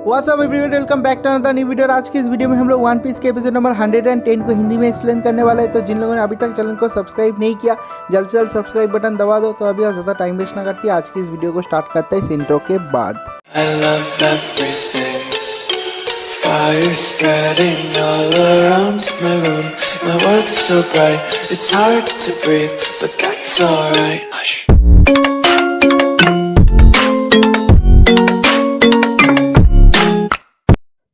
WhatsApp everyone, welcome back to another new video. आज की इस वीडियो में हम लोग वन पीस के एपिसोड नंबर 110 को हिंदी में एक्सप्लेन करने वाले हैं। तो जिन लोगों ने अभी तक चैनल को सब्सक्राइब नहीं किया, जल्द से जल्द सब्सक्राइब बटन दबा दो। तो अभी ज़्यादा टाइम वेस्ट ना करती, आज की इस वीडियो को स्टार्ट करते हैं इस इंट्रो के बाद। I love everything. Fire spreading all around my room. My world's so bright, it's hard to breathe, but that's alright. Hush.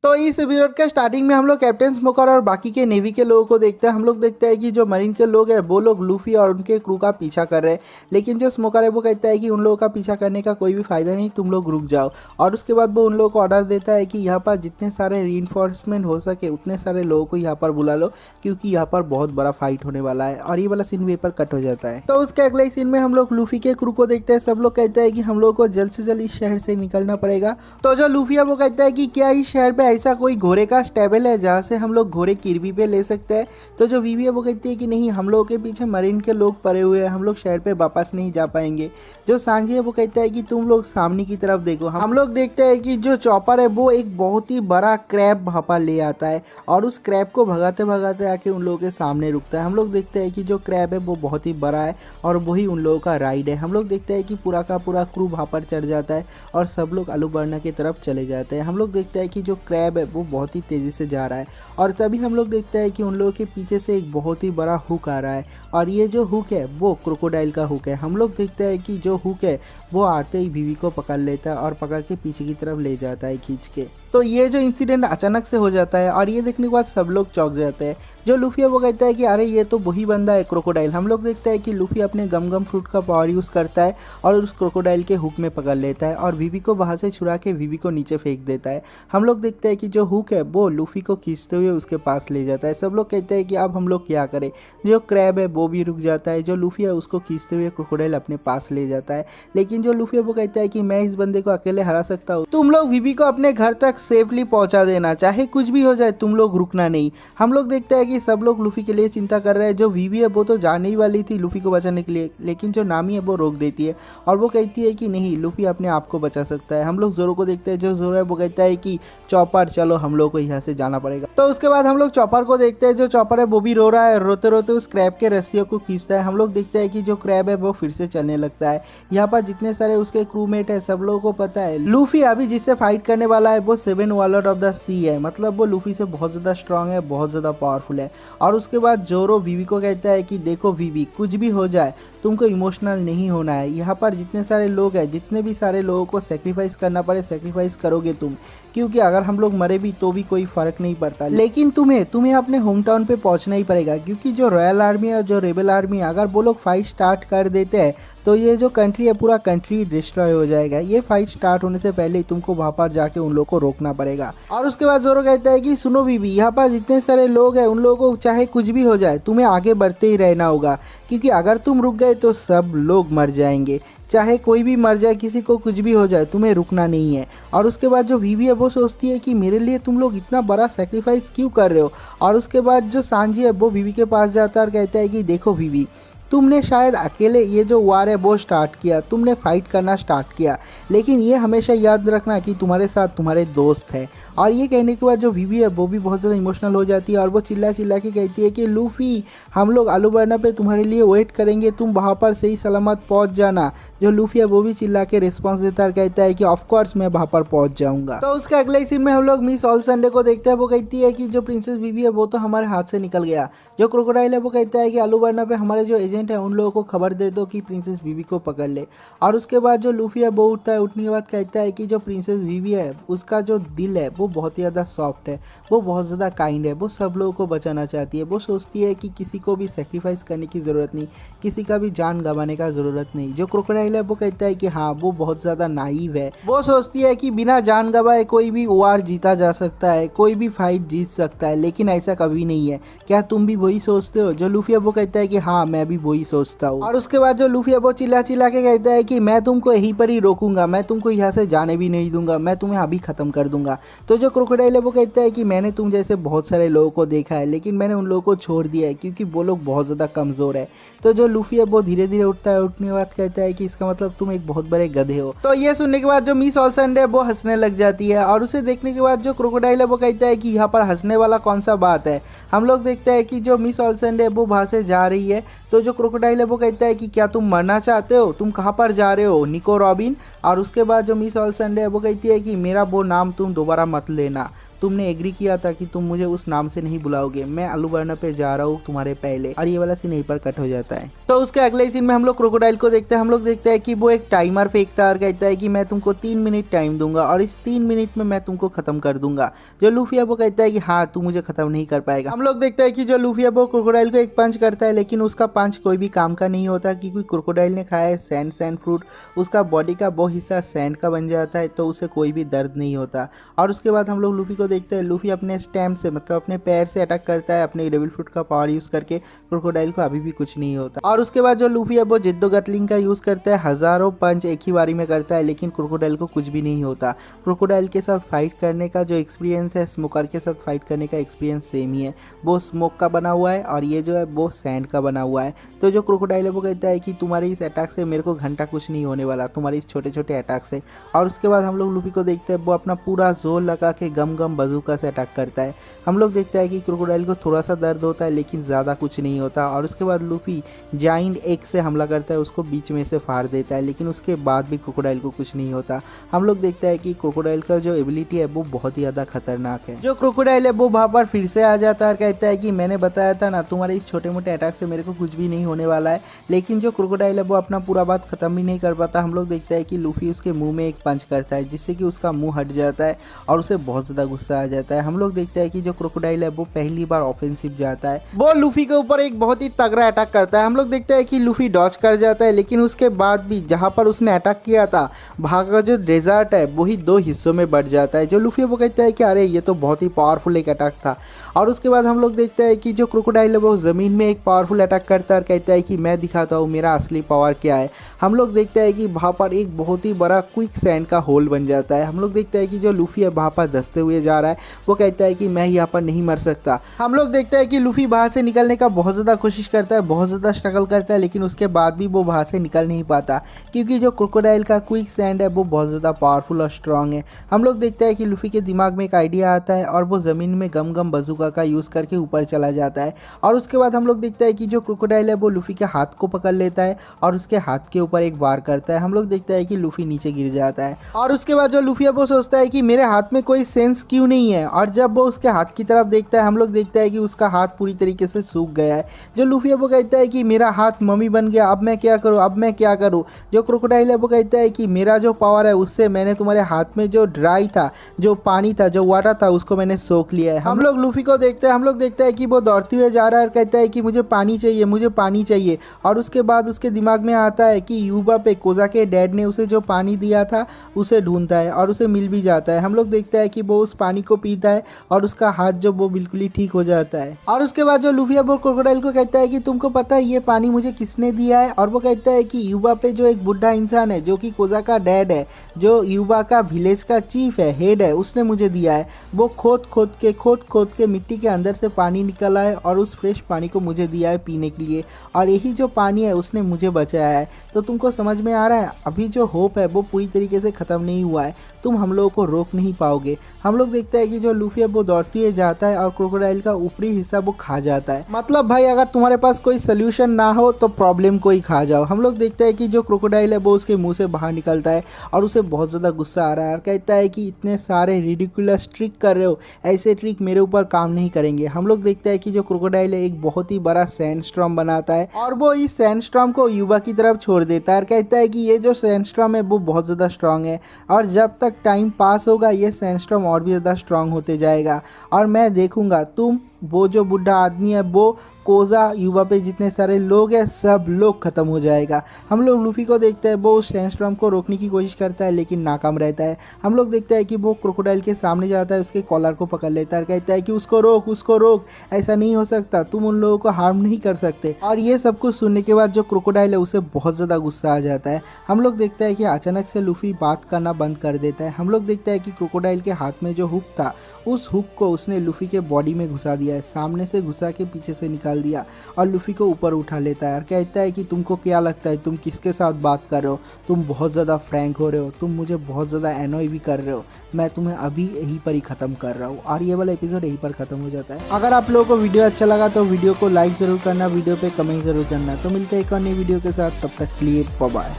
तो इस एपिसोड के स्टार्टिंग में हम लोग कैप्टन स्मोकर और बाकी के नेवी के लोगों को देखते हैं। हम लोग देखते हैं कि जो मरीन के लोग हैं वो लोग लूफी और उनके क्रू का पीछा कर रहे हैं, लेकिन जो स्मोकर है वो कहता है कि उन लोगों का पीछा करने का कोई भी फायदा नहीं, तुम लोग रुक जाओ। और उसके बाद वो उन लोगों को ऑर्डर देता है कि यहाँ पर जितने सारे रीइंफोर्समेंट हो सके उतने सारे लोगों को यहाँ पर बुला लो, क्योंकि यहाँ पर बहुत बड़ा फाइट होने वाला है। और ये वाला सीन वहीं पर कट हो जाता है। तो उसके अगले सीन में हम लोग लूफी के क्रू को देखते हैं। सब लोग कहते हैं कि हम लोग को जल्द से जल्द इस शहर से निकलना पड़ेगा। तो जो लूफी है वो कहता है कि क्या इस शहर पे ऐसा कोई घोड़े का स्टेबल है जहाँ से हम लोग घोड़े किरबी पे ले सकते हैं। तो जो वीवी है वो कहती है कि नहीं, हम लोगों के पीछे मरीन के लोग पड़े हुए हैं, हम लोग शहर पे वापस नहीं जा पाएंगे। जो सांजी है वो कहता है कि तुम लोग सामने की तरफ देखो। हम लोग देखते हैं कि जो चॉपर है वो एक बहुत ही बड़ा क्रैब भापा ले आता है और उस क्रैब को भगाते भगाते आके उन लोगों के सामने रुकता है। हम लोग देखते हैं कि जो क्रैब है वो बहुत ही बड़ा है और वही उन लोगों का राइड है। हम लोग देखते हैं कि पूरा का पूरा क्रू वहाँ पर चढ़ जाता है और सब लोग आलूबर्ना की तरफ चले जाते हैं। हम लोग देखते हैं कि जो क्रैब है वो बहुत ही तेज़ी से जा रहा है और तभी हम लोग देखते हैं कि उन लोगों के पीछे से एक बहुत ही बड़ा हुक आ रहा है और ये जो हुक है वो क्रोकोडाइल का हुक है। हम लोग देखते हैं कि जो हुक है वो आते ही वीवी को पकड़ लेता है और पकड़ के पीछे की तरफ ले जाता है खींच के। तो ये जो इंसिडेंट अचानक से हो जाता है और ये देखने के बाद सब लोग चौंक जाते हैं। जो लूफी है वो कहता है कि अरे ये तो वही बंदा है क्रोकोडाइल। हम लोग देखते हैं कि लूफी अपने गम गम फ्रूट का पावर यूज़ करता है और उस क्रोकोडाइल के हुक में पकड़ लेता है और वीवी को वहाँ से छुड़ा के वीवी को नीचे फेंक देता है। हम लोग देखते हैं कि जो हुक है वो लूफी को खींचते हुए उसके पास ले जाता है। सब लोग कहते हैं कि अब हम लोग क्या करें। जो क्रैब है वो भी रुक जाता है। जो लूफी है उसको खींचते हुए क्रोकोडाइल अपने पास ले जाता है, लेकिन जो लूफी है वो कहता है कि मैं इस बंदे को अकेले हरा सकता हूँ, तुम लोग वीवी को अपने घर तक सेफली पहुंचा देना, चाहे कुछ भी हो जाए तुम लोग रुकना नहीं। हम लोग देखते हैं कि सब लोग लूफी के लिए चिंता कर रहे हैं। जो वीवी है वो तो जाने ही वाली थी लूफी को बचाने के लिए, लेकिन जो नामी है वो रोक देती है और वो कहती है कि नहीं, लूफी अपने आप को बचा सकता है। हम लोग जोरो को देखते हैं। जो जोरो है वो कहता है कि चॉपर चलो, हम लोग को यहाँ से जाना पड़ेगा। तो उसके बाद हम लोग चॉपर को देखते हैं। जो चॉपर है वो भी रो रहा है, रोते रोते उस क्रैब के रस्सियों को खींचता है। हम लोग देखते हैं कि जो क्रैब है वो फिर से चलने लगता है। यहाँ पर जितने सारे उसके क्रूमेट है सब लोगों को पता है लूफी अभी जिससे फाइट करने वाला है वो 7 वॉलर ऑफ द सी है, मतलब वो लूफी से बहुत ज़्यादा स्ट्रांग है, बहुत ज़्यादा पावरफुल है। और उसके बाद जोरो वीवी को कहता है कि देखो वीवी, कुछ भी हो जाए तुमको इमोशनल नहीं होना है। यहाँ पर जितने सारे लोग हैं, जितने भी सारे लोगों को सेक्रीफाइस करना पड़े सेक्रीफाइस करोगे तुम, क्योंकि अगर हम लोग मरे भी तो भी कोई फर्क नहीं पड़ता, लेकिन तुम्हें अपने होम टाउन पे पहुंचना ही पड़ेगा। क्योंकि जो रॉयल आर्मी और जो रेबल आर्मी अगर वो लोग फाइट स्टार्ट कर देते हैं तो ये जो कंट्री है पूरा कंट्री डिस्ट्रॉय हो जाएगा। ये फाइट स्टार्ट होने से पहले ही तुमको वहाँ पर जाके उन लोग को रोकना पड़ेगा। और उसके बाद जोरो कहता है कि सुनो बीबी, यहाँ पर जितने सारे लोग हैं उन लोगों को चाहे कुछ भी हो जाए तुम्हें आगे बढ़ते ही रहना होगा, क्योंकि अगर तुम रुक गए तो सब लोग मर जाएंगे। चाहे कोई भी मर जाए, किसी को कुछ भी हो जाए, तुम्हें रुकना नहीं है। और उसके बाद जो वीवी है वो सोचती है कि मेरे लिए तुम लोग इतना बड़ा सेक्रीफाइस क्यों कर रहे हो। और उसके बाद जो सांजी है वो वीवी के पास जाता है और कहता है कि देखो वीवी, तुमने शायद अकेले ये जो वार है वो स्टार्ट किया, तुमने फाइट करना स्टार्ट किया, लेकिन ये हमेशा याद रखना कि तुम्हारे साथ तुम्हारे दोस्त हैं। और ये कहने के बाद जो वीवी है वो भी बहुत ज़्यादा इमोशनल हो जाती है और वो चिल्ला चिल्ला के कहती है कि लूफी, हम लोग आलूबर्ना पे तुम्हारे लिए वेट करेंगे, तुम वहाँ पर सही सलामत पहुँच जाना। जो लूफी है वो भी चिल्ला के रिस्पॉन्स देता है, कहता है कि ऑफकोर्स मैं वहाँ पर पहुँच जाऊँगा। तो उसके अगले सीन में हम लोग मिस ऑल संडे को देखते हैं। वो कहती है कि जो प्रिंसेस वीवी है वो तो हमारे हाथ से निकल गया। जो क्रोकोडाइल है वो कहता है कि आलूबर्ना पे हमारे जो एजेंट है उन लोगों को खबर दे दो कि प्रिंसेस वीवी को पकड़ ले। और उसके बाद जो लूफी है वो उठता है। उठने के बाद कहता है कि जो प्रिंसेस वीवी है उसका जो दिल है वो बहुत ही ज़्यादा सॉफ्ट है, वो बहुत ज़्यादा काइंड है, वो सब लोगों को बचाना चाहती है। वो सोचती है कि किसी को भी सेक्रीफाइस करने की ज़रूरत नहीं, किसी का भी जान गंवाने का ज़रूरत नहीं। जो क्रोकोडाइल है वो कहता है कि हाँ, वो बहुत ज़्यादा नाइव है। वो सोचती है कि बिना जान गंवाए कोई भी वार जीता जा सकता है, कोई भी फाइट जीत सकता है, लेकिन ऐसा कभी नहीं है। क्या तुम भी वही सोचते हो? जो लूफी है वो कहता है कि हाँ, मैं भी वही सोचता हूँ। और उसके बाद जो लूफी है वो चिल्ला चिल्ला के कहता है कि मैं तुमको यहीं पर ही रोकूंगा, मैं तुमको यहाँ से जाने भी नहीं दूंगा, मैं तुम्हें अभी ख़त्म कर दूंगा। तो जो क्रोकोडाइल है वो कहता है कि मैंने तुम जैसे बहुत सारे लोगों को देखा है, लेकिन मैंने उन लोगों को छोड़ दिया है क्योंकि वो लोग बहुत ज़्यादा कमज़ोर है। तो जो लूफी है वो धीरे धीरे उठता है, उठने के बाद कहता है कि इसका मतलब तुम एक बहुत बड़े गधे हो। तो ये सुनने के बाद जो मिस ऑल्सन है वो हंसने लग जाती है, और उसे देखने के बाद जो क्रोकोडाइल है वो कहता है कि यहाँ पर हंसने वाला कौन सा बात है। हम लोग देखते हैं कि जो मिस ऑल्सन है वो वहाँ से जा रही है। तो जो क्रोकोडाइल है वो कहता है कि क्या तुम मरना चाहते हो, तुम कहाँ पर जा रहे हो निको रॉबिन। और उसके बाद जो मिस ऑल्सन है वो कहती है कि मेरा वो नाम तुम दोबारा मत लेना, तुमने एग्री किया था कि तुम मुझे उस नाम से नहीं बुलाओगे, मैं अलूबर्ना पे जा रहा हूँ तुम्हारे पहले। और ये वाला सीन यहीं पर कट हो जाता है। तो उसके अगले सीन में हम लोग क्रोकोडाइल को देखते हैं। हम लोग देखते हैं कि वो एक टाइमर फेंकता है और कहता है कि मैं तुमको 3 मिनट टाइम दूंगा और इस 3 मिनट में मैं तुमको खत्म कर दूंगा। जो लूफी है वो कहता है कि हाँ तू मुझे खत्म नहीं कर पाएगा। हम लोग देखते हैं कि जो लूफी है वो क्रोकोडाइल को एक पंच करता है, लेकिन उसका पंच कोई भी काम का नहीं होता क्योंकि क्रोकोडाइल ने खाया है सैंड फ्रूट, उसका बॉडी का वो हिस्सा सैंड का बन जाता है, तो उसे कोई भी दर्द नहीं होता। और उसके बाद हम लोग लूफी को देखते हैं, लूफी अपने स्टैम्प से मतलब अपने पैर से अटैक करता है, अपने डेविल फ्रूट का पावर यूज करके। क्रोकोडाइल को अभी भी कुछ नहीं होता। और उसके बाद जो लूफी है वो जिद्दो गतलिंग का यूज करता है, हजारों पंच एक ही बारी में करता है, लेकिन क्रोकोडाइल को कुछ भी नहीं होता। क्रोकोडाइल के साथ फाइट करने का जो एक्सपीरियंस है स्मोकर के साथ फाइट करने का एक्सपीरियंस सेम ही है, वो स्मोक का बना हुआ है और ये जो है वो सैंड का बना हुआ है। तो जो क्रोकोडाइल है वो कहता है कि तुम्हारे इस अटैक से मेरे को घंटा कुछ नहीं होने वाला, तुम्हारे इस छोटे छोटे अटैक से। और उसके बाद हम लोग लूफी को देखते हैं, वो अपना पूरा जोर लगा के गम गम बजूका से अटैक करता है। हम लोग देखते हैं कि क्रोकोडाइल को थोड़ा सा दर्द होता है लेकिन ज़्यादा कुछ नहीं होता। और उसके बाद लूफी जाइंट एग से हमला करता है, उसको बीच में से फाड़ देता है, लेकिन उसके बाद भी क्रोकोडाइल को कुछ नहीं होता। हम लोग देखते हैं कि क्रोकोडाइल का जो एबिलिटी है वो बहुत ही ज़्यादा खतरनाक है। जो क्रोकोडाइल है वो वहाँ पर फिर से आ जाता है और कहता है कि मैंने बताया था ना तुम्हारे इस छोटे मोटे अटैक से मेरे को कुछ भी नहीं होने वाला है। लेकिन जो क्रोकोडाइल है वो अपना पूरा बात खत्म भी नहीं कर पाता। हम लोग देखते हैं कि लूफी उसके मुंह में एक पंच करता है जिससे कि उसका मुंह हट जाता है और उसे बहुत ज़्यादा गुस्सा आ जाता है। हम लोग देखते हैं कि जो क्रोकोडाइल है वो पहली बार ऑफेंसिव जाता है, वो लूफी के ऊपर एक बहुत ही तगड़ा अटैक करता है। हम लोग देखते हैं कि लूफी डॉज कर जाता है, लेकिन उसके बाद भी जहाँ पर उसने अटैक किया था वहाँ का जो डेजर्ट है वही 2 हिस्सों में बढ़ जाता है। जो लूफी वो कहता है कि अरे ये तो बहुत ही पावरफुल एक अटैक था। और उसके बाद हम लोग देखते हैं कि जो क्रोकोडाइल है वो ज़मीन में एक पावरफुल अटैक करता है और कहता है कि मैं दिखाता हूँ मेरा असली पावर क्या है। हम लोग देखते हैं कि वहाँ पर एक बहुत ही बड़ा क्विक सैंड का होल बन जाता है। हम लोग देखते हैं कि जो लूफी है वहाँ पर धंसते हुए जा रहा है, वो कहता है कि मैं यहाँ पर नहीं मर सकता। हम लोग देखते हैं कि लूफी वहाँ से निकलने का बहुत ज़्यादा कोशिश करता है, बहुत ज़्यादा स्ट्रगल करता है, लेकिन उसके बाद भी वो वहाँ से निकल नहीं पाता क्योंकि जो क्रोकोडाइल का क्विक सैंड है वो बहुत ज़्यादा पावरफुल और स्ट्रॉन्ग है। हम लोग देखते हैं कि लूफी के दिमाग में एक आइडिया आता है और वो ज़मीन में गम गम बजूका का यूज़ करके ऊपर चला जाता है। और उसके बाद हम लोग देखते हैं कि जो क्रोकोडाइल है वो लूफी के हाथ को पकड़ लेता है और उसके हाथ के ऊपर एक वार करता है। हम लोग देखते हैं कि लूफी नीचे गिर जाता है। और उसके बाद जो लूफी है वो सोचता है कि मेरे हाथ में कोई सेंस क्यों नहीं है, और जब वो उसके हाथ की तरफ देखता है हम लोग देखते हैं कि उसका हाथ पूरी तरीके से सूख गया है। जो लूफी है वो कहता है कि मेरा हाथ मम्मी बन गया, अब मैं क्या करूँ, अब मैं क्या करूँ। जो क्रोकोडाइल है वो कहता है कि मेरा जो पावर है उससे मैंने तुम्हारे हाथ में जो ड्राई था, जो पानी था, जो वाटर था, उसको मैंने सोख लिया है। हम लोग लूफी को देखते हैं, हम लोग देखते हैं कि वो दौड़ते हुए जा रहा है और कहता है कि मुझे पानी चाहिए, मुझे पानी चाहिए। और उसके बाद उसके दिमाग में आता है कि यूबा पे कोजा के डैड ने उसे जो पानी दिया था उसे ढूंढता है और उसे मिल भी जाता है। हम लोग देखते हैं कि वो उस पानी को पीता है और उसका हाथ जो वो बिल्कुल ही ठीक हो जाता है। और उसके बाद जो लूफी है वो क्रोकोडाइल को कहता है कि तुमको पता है ये पानी मुझे किसने दिया है। और वो कहता है कि यूबा पे जो एक बुढ़ा इंसान है जो कि कोजा का डैड है, जो यूबा का विलेज का चीफ है, हेड है, उसने मुझे दिया है। वो खोद खोद के मिट्टी के अंदर से पानी निकला है और उस फ्रेश पानी को मुझे दिया है पीने के लिए, और यही जो पानी है उसने मुझे बचाया है। तो तुमको समझ में आ रहा है अभी जो होप है वो पूरी तरीके से ख़त्म नहीं हुआ है, तुम हम लोगों को रोक नहीं पाओगे। हम लोग देखते हैं कि जो लूफी है वो दौड़ती हुई जाता है और क्रोकोडाइल का ऊपरी हिस्सा वो खा जाता है। मतलब भाई अगर तुम्हारे पास कोई सोल्यूशन ना हो तो प्रॉब्लम को ही खा जाओ। हम लोग देखते हैं कि जो क्रोकोडाइल है वो उसके मुंह से बाहर निकलता है और उसे बहुत ज़्यादा गुस्सा आ रहा है और कहता है कि इतने सारे रिडिकुलस ट्रिक कर रहे हो, ऐसे ट्रिक मेरे ऊपर काम नहीं करेंगे। हम लोग देखते हैं कि जो क्रोकोडाइल है एक बहुत ही बड़ा सैंडस्टॉर्म बनाता है और वो इस सैंडस्टॉर्म को यूबा की तरफ छोड़ देता है और कहता है कि ये जो सैंडस्टॉर्म है वो बहुत ज़्यादा स्ट्रांग है और जब तक टाइम पास होगा ये सैंडस्टॉर्म और भी ज़्यादा स्ट्रांग होते जाएगा और मैं देखूंगा तुम वो जो बुढ़ा आदमी है वो कोजा युवा पे जितने सारे लोग हैं सब लोग ख़त्म हो जाएगा। हम लोग लूफी को देखते हैं वो उस सैंडस्टॉर्म को रोकने की कोशिश करता है लेकिन नाकाम रहता है। हम लोग देखते हैं कि वो क्रोकोडाइल के सामने जाता है, उसके कॉलर को पकड़ लेता है और कहता है कि उसको रोक, ऐसा नहीं हो सकता, तुम उन लोगों को हार्म नहीं कर सकते। और ये सब कुछ सुनने के बाद जो क्रोकोडाइल है उसे बहुत ज़्यादा गुस्सा आ जाता है। हम लोग देखते हैं कि अचानक से लूफी बात करना बंद कर देता है। हम लोग देखते हैं कि क्रोकोडाइल के हाथ में जो हुक था उस हुक को उसने लूफी के बॉडी में घुसा दिया है, सामने से घुसा के पीछे से निकाल दिया और लूफी को ऊपर उठा लेता है और कहता है कि तुमको क्या लगता है तुम किसके साथ बात कर रहे हो, तुम बहुत ज़्यादा फ्रैंक हो रहे हो, तुम मुझे बहुत ज़्यादा एनॉय भी कर रहे हो, मैं तुम्हें अभी यहीं पर ही ख़त्म कर रहा हूँ। और ये वाला एपिसोड यहीं पर ख़त्म हो जाता है। अगर आप लोगों को वीडियो अच्छा लगा तो वीडियो को लाइक ज़रूर करना, वीडियो पे कमेंट ज़रूर करना। तो मिलते हैं एक और नई वीडियो के साथ, तब तक के लिए बाय बाय।